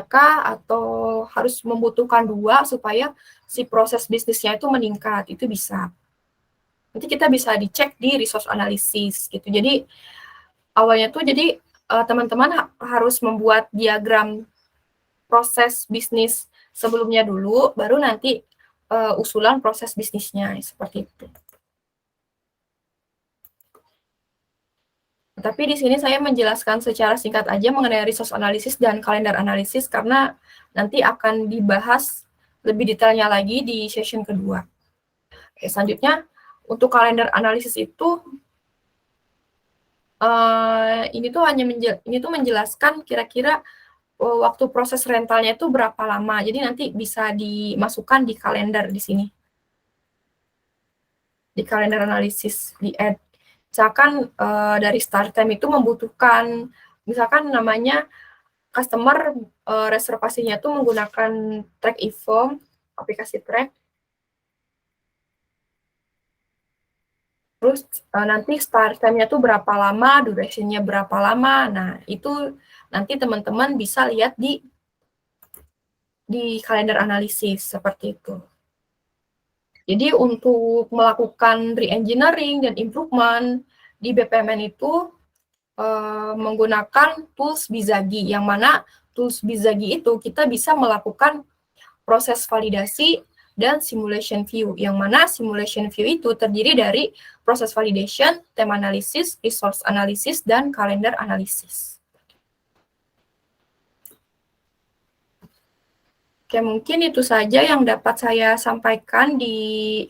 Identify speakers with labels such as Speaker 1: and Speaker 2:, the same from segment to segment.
Speaker 1: atau harus membutuhkan 2 supaya si proses bisnisnya itu meningkat, itu bisa. Nanti kita bisa dicek di resource analysis gitu. Jadi awalnya tuh jadi teman-teman harus membuat diagram proses bisnis sebelumnya dulu, baru nanti usulan proses bisnisnya seperti itu. Tapi di sini saya menjelaskan secara singkat aja mengenai resource analysis dan kalender analysis karena nanti akan dibahas lebih detailnya lagi di session kedua. Oke, selanjutnya untuk kalender analisis itu ini tuh menjelaskan kira-kira waktu proses rentalnya itu berapa lama. Jadi nanti bisa dimasukkan di kalender di sini. Di kalender analisis, di add. Misalkan dari start time itu membutuhkan, misalkan namanya customer reservasinya itu menggunakan track event, aplikasi track. Terus nanti start time-nya tuh berapa lama, duration-nya berapa lama. Nah, itu nanti teman-teman bisa lihat di kalender analisis seperti itu. Jadi untuk melakukan re-engineering dan improvement di BPMN itu menggunakan tools Bizagi, yang mana tools Bizagi itu kita bisa melakukan proses validasi dan simulation view, yang mana simulation view itu terdiri dari proses validation, theme analysis, resource analysis, dan calendar analysis. Oke, mungkin itu saja yang dapat saya sampaikan di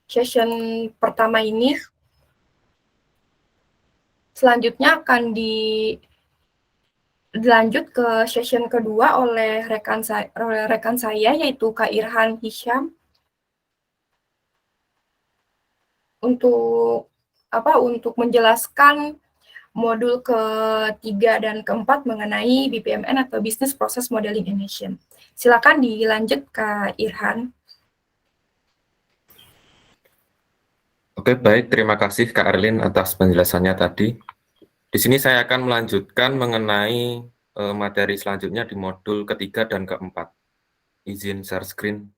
Speaker 1: session pertama ini. Selanjutnya akan dilanjut ke session kedua oleh rekan saya yaitu Kak Irhan Hisham untuk menjelaskan modul ketiga dan keempat mengenai BPMN atau Business Process Modeling in Action. Silakan dilanjut Kak Irhan.
Speaker 2: Oke, baik. Terima kasih Kak Erlin atas penjelasannya tadi. Di sini saya akan melanjutkan mengenai materi selanjutnya di modul ketiga dan keempat. Izin share screen.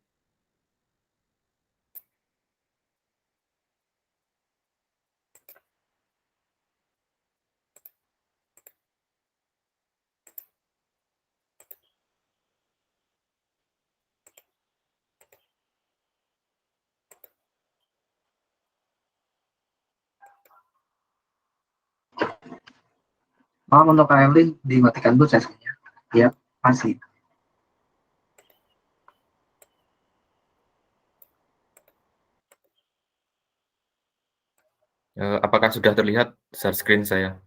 Speaker 3: Maaf untuk Kak Erlin, dimatikan dulu sesinya. Ya, masih.
Speaker 2: Apakah sudah terlihat share screen saya?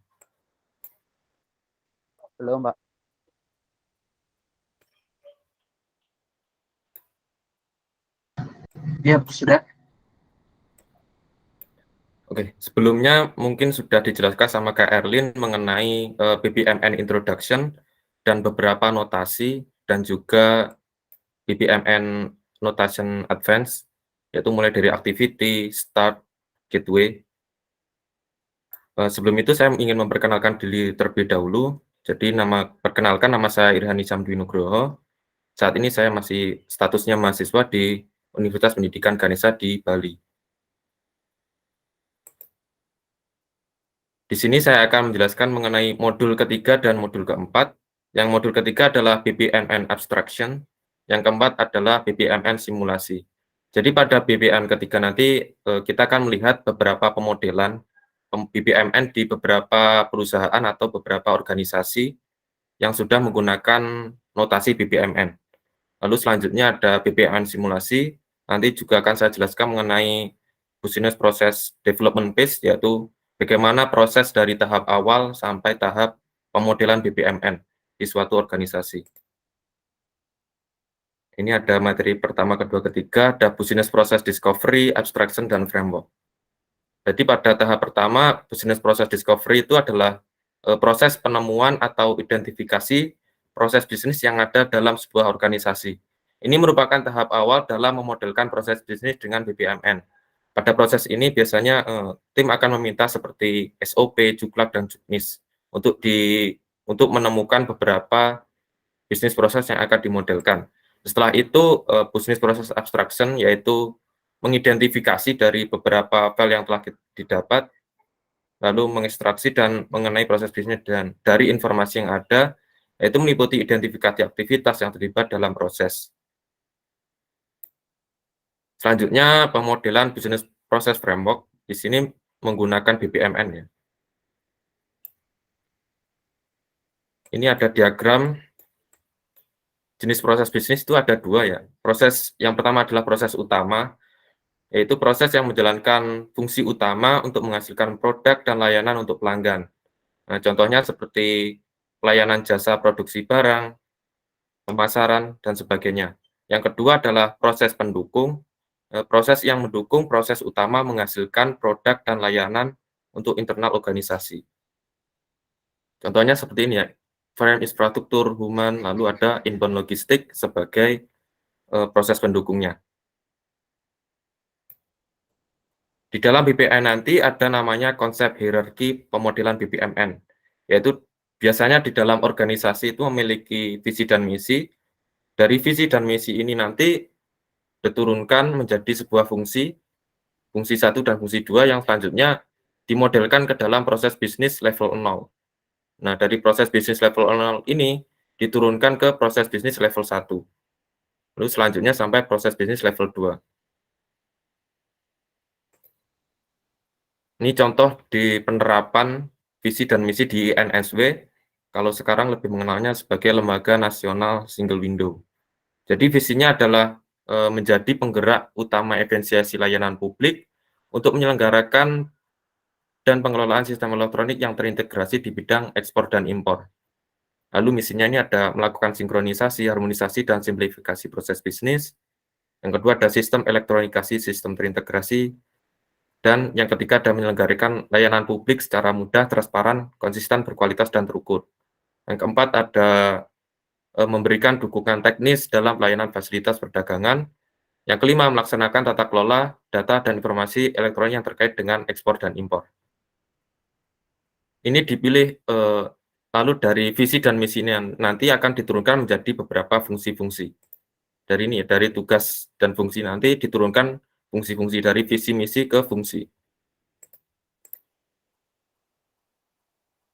Speaker 4: Belum, Pak.
Speaker 3: Ya, sudah.
Speaker 2: Oke, sebelumnya mungkin sudah dijelaskan sama Kak Erlin mengenai BPMN Introduction dan beberapa notasi dan juga BPMN Notation Advance, yaitu mulai dari activity, start, gateway. Sebelum itu saya ingin memperkenalkan diri terlebih dahulu. Jadi perkenalkan nama saya Irhan Hisham Dwi Nugroho. Saat ini saya masih statusnya mahasiswa di Universitas Pendidikan Ganesha di Bali. Di sini saya akan menjelaskan mengenai modul ketiga dan modul keempat. Yang modul ketiga adalah BPMN Abstraction, yang keempat adalah BPMN Simulasi. Jadi pada BPMN ketiga nanti kita akan melihat beberapa pemodelan BPMN di beberapa perusahaan atau beberapa organisasi yang sudah menggunakan notasi BPMN. Lalu selanjutnya ada BPMN Simulasi, nanti juga akan saya jelaskan mengenai Business Process Development Phase, yaitu bagaimana proses dari tahap awal sampai tahap pemodelan BPMN di suatu organisasi. Ini ada materi pertama, kedua, ketiga, ada Business Process Discovery, Abstraction, dan Framework. Jadi pada tahap pertama, Business Process Discovery itu adalah proses penemuan atau identifikasi proses bisnis yang ada dalam sebuah organisasi. Ini merupakan tahap awal dalam memodelkan proses bisnis dengan BPMN. Pada proses ini biasanya tim akan meminta seperti SOP, Juklak, dan Juknis untuk menemukan beberapa bisnis proses yang akan dimodelkan. Setelah itu, business process abstraction, yaitu mengidentifikasi dari beberapa file yang telah didapat, lalu mengekstraksi dan mengenai proses bisnis dan dari informasi yang ada, yaitu meliputi identifikasi aktivitas yang terlibat dalam proses. Selanjutnya, pemodelan business process framework, di sini menggunakan BPMN ya. Ini ada diagram jenis proses bisnis itu ada dua ya. Proses yang pertama adalah proses utama, yaitu proses yang menjalankan fungsi utama untuk menghasilkan produk dan layanan untuk pelanggan. Nah, contohnya seperti pelayanan jasa produksi barang, pemasaran, dan sebagainya. Yang kedua adalah proses pendukung, proses yang mendukung proses utama menghasilkan produk dan layanan untuk internal organisasi. Contohnya seperti ini ya, frame infrastruktur, human, lalu ada inbound logistik sebagai proses pendukungnya. Di dalam BPMN nanti ada namanya konsep hierarki pemodelan BPMN, yaitu biasanya di dalam organisasi itu memiliki visi dan misi. Dari visi dan misi ini nanti diturunkan menjadi sebuah fungsi 1 dan fungsi 2 yang selanjutnya dimodelkan ke dalam proses bisnis level 0. Nah, dari proses bisnis level 0 ini diturunkan ke proses bisnis level 1. Lalu selanjutnya sampai proses bisnis level 2. Ini contoh di penerapan visi dan misi di NSW, kalau sekarang lebih mengenalnya sebagai Lembaga Nasional Single Window. Jadi visinya adalah menjadi penggerak utama efisiensi layanan publik untuk menyelenggarakan dan pengelolaan sistem elektronik yang terintegrasi di bidang ekspor dan impor. Lalu misinya ini ada melakukan sinkronisasi, harmonisasi, dan simplifikasi proses bisnis. Yang kedua ada sistem elektronikasi, sistem terintegrasi. Dan yang ketiga ada menyelenggarakan layanan publik secara mudah, transparan, konsisten, berkualitas, dan terukur. Yang keempat ada memberikan dukungan teknis dalam pelayanan fasilitas perdagangan. Yang kelima, melaksanakan tata kelola data dan informasi elektronik yang terkait dengan ekspor dan impor. Ini dipilih, lalu dari visi dan misi ini nanti akan diturunkan menjadi beberapa fungsi-fungsi. Dari ini, dari tugas dan fungsi nanti diturunkan fungsi-fungsi dari visi misi ke fungsi.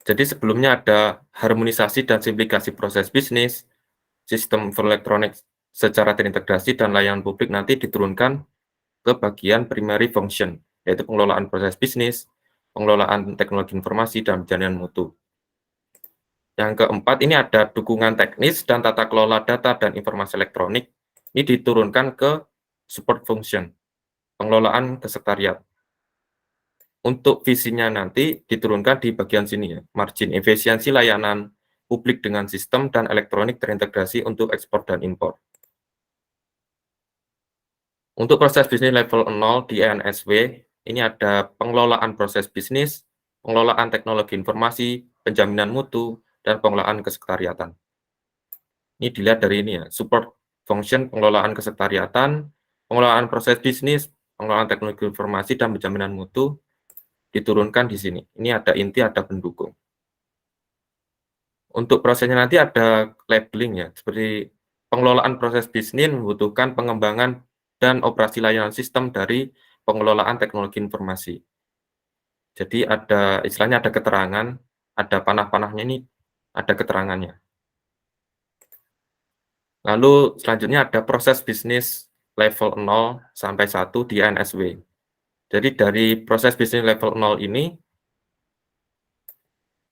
Speaker 2: Jadi sebelumnya ada harmonisasi dan simplifikasi proses bisnis, sistem elektronik secara terintegrasi, dan layanan publik nanti diturunkan ke bagian primary function, yaitu pengelolaan proses bisnis, pengelolaan teknologi informasi, dan jaminan mutu. Yang keempat, ini ada dukungan teknis dan tata kelola data dan informasi elektronik. Ini diturunkan ke support function, pengelolaan kesekretariat. Untuk visinya nanti diturunkan di bagian sini ya, margin efisiensi layanan publik dengan sistem dan elektronik terintegrasi untuk ekspor dan impor. Untuk proses bisnis level 0 di NSW, ini ada pengelolaan proses bisnis, pengelolaan teknologi informasi, penjaminan mutu, dan pengelolaan kesekretariatan. Ini dilihat dari ini ya, support function pengelolaan kesekretariatan, pengelolaan proses bisnis, pengelolaan teknologi informasi, dan penjaminan mutu diturunkan di sini. Ini ada inti, ada pendukung. Untuk prosesnya nanti ada labeling ya, seperti pengelolaan proses bisnis membutuhkan pengembangan dan operasi layanan sistem dari pengelolaan teknologi informasi. Jadi ada istilahnya ada keterangan, ada panah-panahnya ini, ada keterangannya. Lalu selanjutnya ada proses bisnis level 0 sampai 1 di NSW. Jadi dari proses bisnis level 0 ini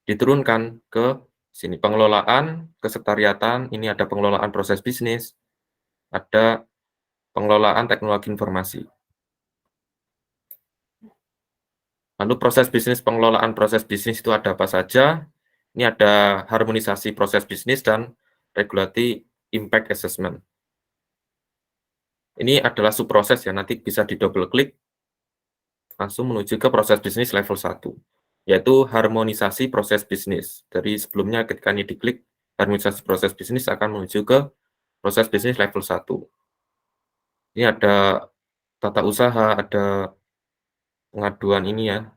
Speaker 2: diturunkan ke sini, pengelolaan kesekretariatan, ini ada pengelolaan proses bisnis, ada pengelolaan teknologi informasi. Lalu proses bisnis, pengelolaan proses bisnis itu ada apa saja? Ini ada harmonisasi proses bisnis dan regulatory impact assessment. Ini adalah subproses ya, nanti bisa di double klik langsung menuju ke proses bisnis level 1, yaitu harmonisasi proses bisnis. Dari sebelumnya ketika ini diklik, harmonisasi proses bisnis akan menuju ke proses bisnis level 1. Ini ada tata usaha, ada pengaduan ini ya.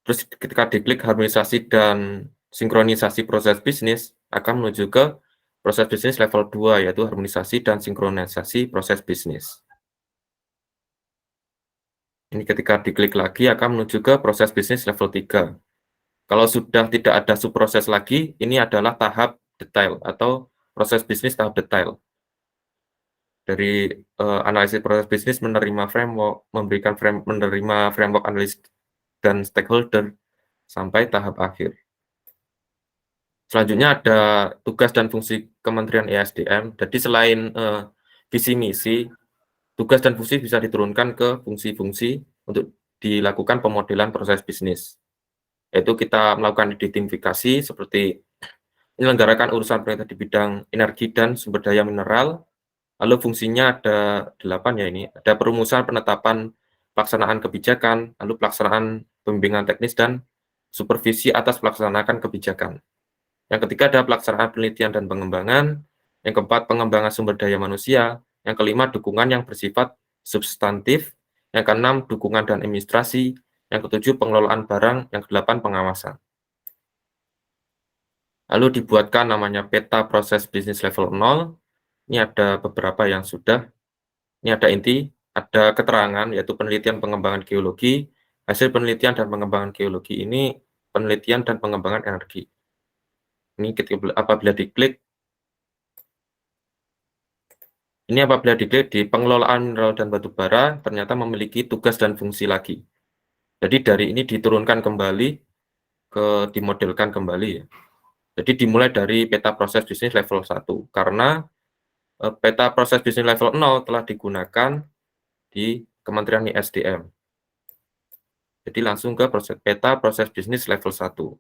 Speaker 2: Terus ketika diklik harmonisasi dan sinkronisasi proses bisnis, akan menuju ke proses bisnis level 2, yaitu harmonisasi dan sinkronisasi proses bisnis. Ini ketika diklik lagi akan menuju ke proses bisnis level 3. Kalau sudah tidak ada subproses lagi, ini adalah tahap detail atau proses bisnis tahap detail. Dari analisis proses bisnis menerima framework, menerima framework analis dan stakeholder sampai tahap akhir. Selanjutnya ada tugas dan fungsi Kementerian ESDM. Jadi selain visi misi, tugas dan fungsi bisa diturunkan ke fungsi-fungsi untuk dilakukan pemodelan proses bisnis. Yaitu kita melakukan identifikasi seperti menyelenggarakan urusan pemerintah di bidang energi dan sumber daya mineral. Lalu fungsinya ada 8 ya ini. Ada perumusan, penetapan, pelaksanaan kebijakan, lalu pelaksanaan pembimbingan teknis dan supervisi atas pelaksanaan kebijakan. Yang ketiga ada pelaksanaan penelitian dan pengembangan. Yang keempat pengembangan sumber daya manusia. Yang kelima dukungan yang bersifat substantif. Yang keenam dukungan dan administrasi. Yang ketujuh pengelolaan barang. Yang kedelapan pengawasan. Lalu dibuatkan namanya peta proses bisnis level 0. Ini ada beberapa yang sudah. Ini ada inti, ada keterangan, yaitu penelitian pengembangan geologi. Hasil penelitian dan pengembangan geologi ini penelitian dan pengembangan energi. Ini apabila diklik, di pengelolaan mineral dan batu bara, ternyata memiliki tugas dan fungsi lagi. Jadi dari ini diturunkan kembali, dimodelkan kembali ya. Jadi dimulai dari peta proses bisnis level 1, karena peta proses bisnis level 0 telah digunakan di Kementerian ESDM. Jadi langsung ke peta proses bisnis level 1.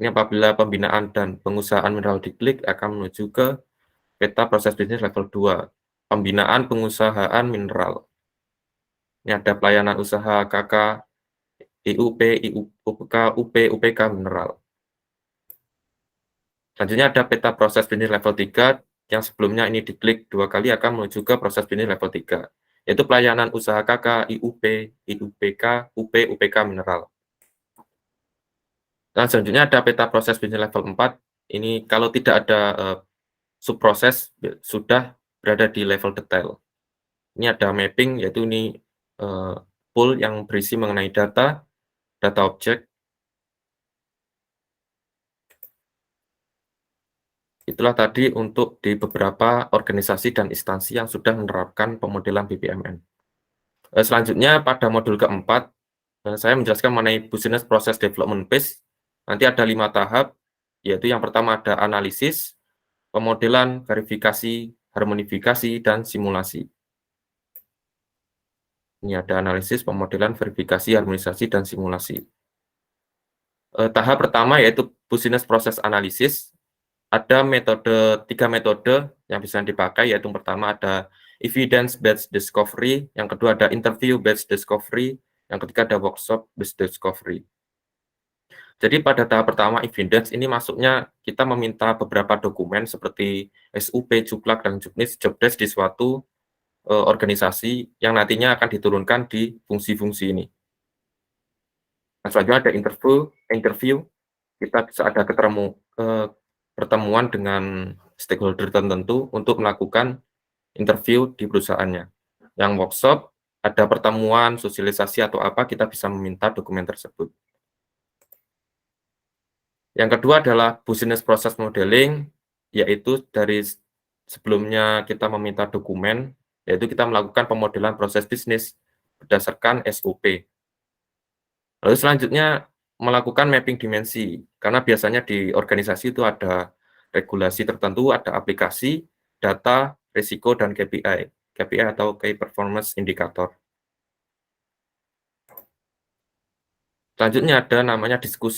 Speaker 2: Ini apabila pembinaan dan pengusahaan mineral diklik akan menuju ke peta proses bisnis level 2, pembinaan pengusahaan mineral. Ini ada pelayanan usaha KK, IUP, IUPK, UP, UPK mineral. Selanjutnya ada peta proses bisnis level 3, yang sebelumnya ini diklik 2 kali akan menuju ke proses bisnis level 3, yaitu pelayanan usaha KK, IUP, IUPK, UP, UPK mineral. Dan selanjutnya ada peta proses bisnis level 4, ini kalau tidak ada subproses sudah berada di level detail. Ini ada mapping, yaitu ini pool yang berisi mengenai data objek. Itulah tadi untuk di beberapa organisasi dan instansi yang sudah menerapkan pemodelan BPMN. Selanjutnya pada modul keempat, saya menjelaskan mengenai Business Process Development Phase. Nanti ada 5 tahap, yaitu yang pertama ada analisis, pemodelan, verifikasi, harmonifikasi, dan simulasi. Ini ada analisis, pemodelan, verifikasi, harmonisasi, dan simulasi. Tahap pertama yaitu Business Process Analysis. Ada 3 metode yang bisa dipakai, yaitu pertama ada Evidence-Based Discovery, yang kedua ada Interview-Based Discovery, yang ketiga ada Workshop-Based Discovery. Jadi pada tahap pertama evidence ini masuknya kita meminta beberapa dokumen seperti SUP, Juklak, dan Juknis, jobdesk di suatu organisasi yang nantinya akan diturunkan di fungsi-fungsi ini. Nah, selanjutnya ada interview, kita bisa ada pertemuan dengan stakeholder tertentu untuk melakukan interview di perusahaannya. Yang workshop, ada pertemuan, sosialisasi atau apa, kita bisa meminta dokumen tersebut. Yang kedua adalah business process modeling, yaitu dari sebelumnya kita meminta dokumen, yaitu kita melakukan pemodelan proses bisnis berdasarkan SOP. Lalu selanjutnya melakukan mapping dimensi, karena biasanya di organisasi itu ada regulasi tertentu, ada aplikasi, data, risiko, dan KPI. KPI atau Key Performance Indicator. Selanjutnya ada namanya diskusi